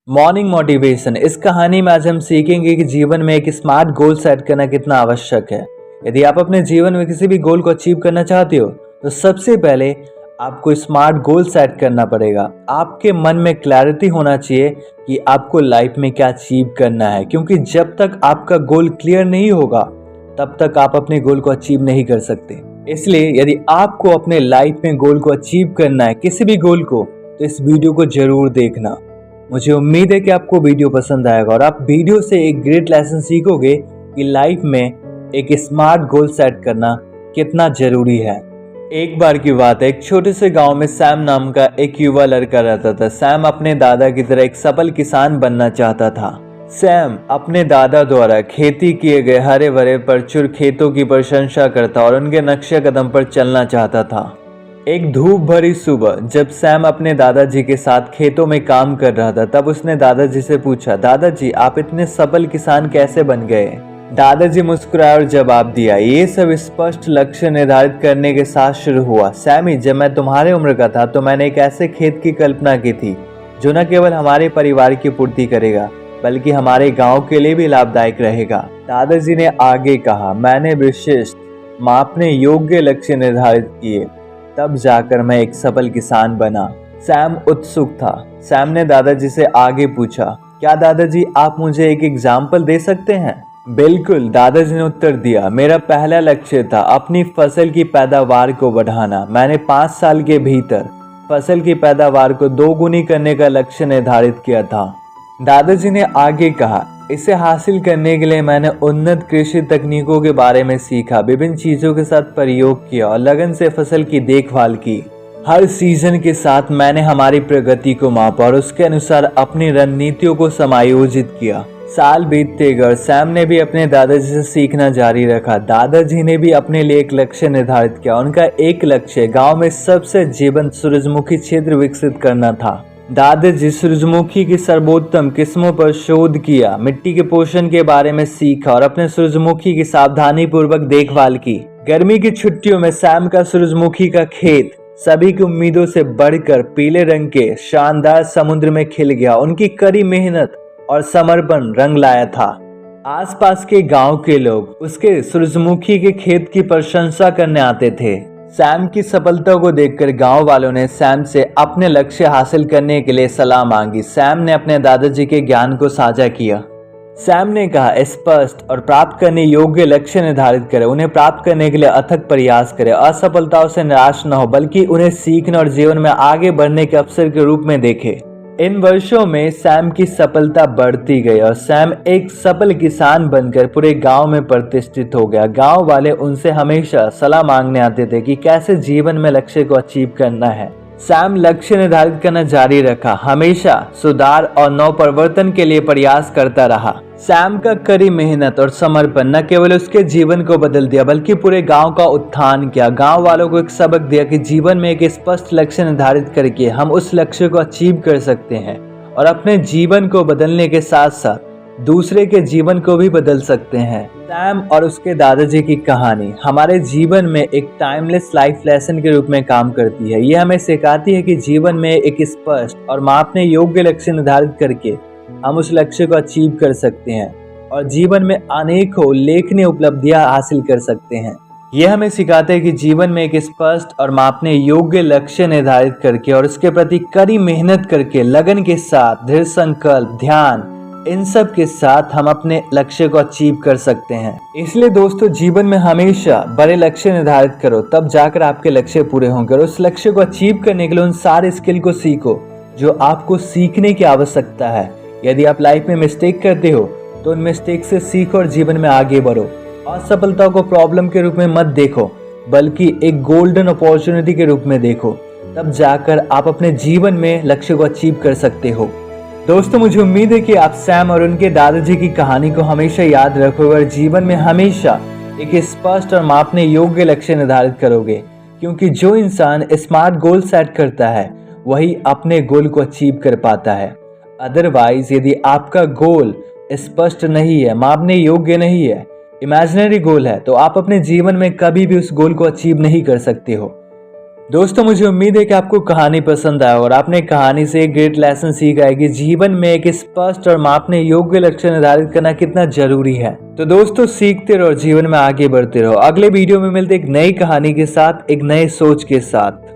Morning motivation. इस कहानी में आज हम सीखेंगे कि जीवन में एक स्मार्ट गोल सेट करना कितना आवश्यक है। यदि आप अपने जीवन में किसी भी गोल को अचीव करना चाहते हो तो सबसे पहले आपको स्मार्ट गोल सेट करना पड़ेगा। आपके मन में क्लैरिटी होना चाहिए कि आपको लाइफ में क्या अचीव करना है, क्योंकि जब तक आपका गोल क्लियर नहीं होगा तब तक आप अपने गोल को अचीव नहीं कर सकते। इसलिए यदि आपको अपने लाइफ में गोल को अचीव करना है, किसी भी गोल को, तो इस वीडियो को जरूर देखना। मुझे उम्मीद है कि आपको वीडियो पसंद आएगा और आप वीडियो से एक ग्रेट लेसन सीखोगे कि लाइफ में एक स्मार्ट गोल सेट करना कितना जरूरी है। एक बार की बात है, एक छोटे से गांव में सैम नाम का एक युवा लड़का रहता था। सैम अपने दादा की तरह एक सफल किसान बनना चाहता था। सैम अपने दादा द्वारा खेती किए गए हरे भरे प्रचुर खेतों की प्रशंसा करता और उनके नक्शे कदम पर चलना चाहता था। एक धूप भरी सुबह जब सैम अपने दादाजी के साथ खेतों में काम कर रहा था, तब उसने दादाजी से पूछा, दादाजी आप इतने सफल किसान कैसे बन गए? दादाजी मुस्कुराए और जवाब दिया, ये सब स्पष्ट लक्ष्य निर्धारित करने के साथ शुरू हुआ। सैमी, जब मैं तुम्हारे उम्र का था तो मैंने एक ऐसे खेत की कल्पना की थी जो न केवल हमारे परिवार की पूर्ति करेगा बल्कि हमारे गांव के लिए भी लाभदायक रहेगा। दादाजी ने आगे कहा, मैंने विशिष्ट मापने योग्य लक्ष्य निर्धारित किए, तब जाकर मैं एक सफल किसान बना। सैम उत्सुक था। सैम ने दादाजी से आगे पूछा, क्या दादाजी आप मुझे एक एग्जाम्पल दे सकते हैं? बिल्कुल, दादाजी ने उत्तर दिया, मेरा पहला लक्ष्य था अपनी फसल की पैदावार को बढ़ाना। मैंने 5 साल के भीतर फसल की पैदावार को 2 गुनी करने का लक्ष्य निर्धारित किया था। दादाजी ने आगे कहा, इसे हासिल करने के लिए मैंने उन्नत कृषि तकनीकों के बारे में सीखा, विभिन्न चीजों के साथ प्रयोग किया और लगन से फसल की देखभाल की। हर सीजन के साथ मैंने हमारी प्रगति को मापा और उसके अनुसार अपनी रणनीतियों को समायोजित किया। साल बीतते गए, सैम ने भी अपने दादाजी से सीखना जारी रखा। दादाजी ने भी अपने लिए एक लक्ष्य निर्धारित किया। उनका एक लक्ष्य गाँव में सबसे जीवंत सूरजमुखी क्षेत्र विकसित करना था। दादाजी सूरजमुखी की सर्वोत्तम किस्मों पर शोध किया, मिट्टी के पोषण के बारे में सीखा और अपने सूरजमुखी की सावधानी पूर्वक देखभाल की। गर्मी की छुट्टियों में सैम का सूरजमुखी का खेत सभी की उम्मीदों से बढ़कर पीले रंग के शानदार समुद्र में खिल गया। उनकी कड़ी मेहनत और समर्पण रंग लाया था। आसपास के गांव के लोग उसके सूरजमुखी के खेत की प्रशंसा करने आते थे। सैम की सफलता को देखकर गांव वालों ने सैम से अपने लक्ष्य हासिल करने के लिए सलाह मांगी। सैम ने अपने दादाजी के ज्ञान को साझा किया। सैम ने कहा, स्पष्ट और प्राप्त करने योग्य लक्ष्य निर्धारित करें, उन्हें प्राप्त करने के लिए अथक प्रयास करें, असफलताओं से निराश न हो बल्कि उन्हें सीखने और जीवन में आगे बढ़ने के अवसर के रूप में देखें। इन वर्षों में सैम की सफलता बढ़ती गई और सैम एक सफल किसान बनकर पूरे गांव में प्रतिष्ठित हो गया। गांव वाले उनसे हमेशा सलाह मांगने आते थे कि कैसे जीवन में लक्ष्य को अचीव करना है। सैम लक्ष्य निर्धारित करना जारी रखा, हमेशा सुधार और नवप्रवर्तन के लिए प्रयास करता रहा। सैम का कड़ी मेहनत और समर्पण न केवल उसके जीवन को बदल दिया बल्कि पूरे गांव का उत्थान किया। गांव वालों को एक सबक दिया कि जीवन में एक स्पष्ट लक्ष्य निर्धारित करके हम उस लक्ष्य को अचीव कर सकते हैं और अपने जीवन को बदलने के साथ साथ दूसरे के जीवन को भी बदल सकते हैं। सैम और उसके दादाजी की कहानी हमारे जीवन में एक टाइमलेस लाइफ लेसन के रूप में काम करती है। ये हमें सिखाती है कि जीवन में एक स्पष्ट और मापने योग्य लक्ष्य निर्धारित करके हम उस लक्ष्य को अचीव कर सकते हैं और जीवन में अनेकों उल्लेखनीय उपलब्धियां हासिल कर सकते हैं। यह हमें सिखाता है कि जीवन में एक स्पष्ट और मापने योग्य लक्ष्य निर्धारित करके और उसके प्रति कड़ी मेहनत करके, लगन के साथ, दृढ़ संकल्प, ध्यान, इन सब के साथ हम अपने लक्ष्य को अचीव कर सकते हैं। इसलिए दोस्तों, जीवन में हमेशा बड़े लक्ष्य निर्धारित करो, तब जाकर आपके लक्ष्य पूरे होंगे। और उस लक्ष्य को अचीव करने के लिए उन सारे स्किल को सीखो जो आपको सीखने की आवश्यकता है। यदि आप लाइफ में मिस्टेक करते हो तो उन मिस्टेक से सीखो और जीवन में आगे बढ़ो। असफलता को प्रॉब्लम के रूप में मत देखो बल्कि एक गोल्डन अपॉर्चुनिटी के रूप में देखो, तब जाकर आप अपने जीवन में लक्ष्य को अचीव कर सकते हो। दोस्तों, मुझे उम्मीद है कि आप सैम और उनके दादाजी की कहानी को हमेशा याद रखोगे और जीवन में हमेशा एक स्पष्ट और मापने योग्य लक्ष्य निर्धारित करोगे, क्योंकि जो इंसान स्मार्ट गोल सेट करता है वही अपने गोल को अचीव कर पाता है। अदरवाइज यदि आपका गोल स्पष्ट नहीं है, मापने योग्य नहीं है, इमेजिनरी गोल है, तो आप अपने जीवन में कभी भी उस गोल को अचीव नहीं कर सकते हो। दोस्तों मुझे उम्मीद है कि आपको कहानी पसंद आया और आपने कहानी से एक ग्रेट लेसन सीखा है कि जीवन में एक स्पष्ट और मापने योग्य लक्ष्य निर्धारित करना कितना जरूरी है। तो दोस्तों सीखते रहो और जीवन में आगे बढ़ते रहो। अगले वीडियो में मिलते एक नई कहानी के साथ, एक नए सोच के साथ।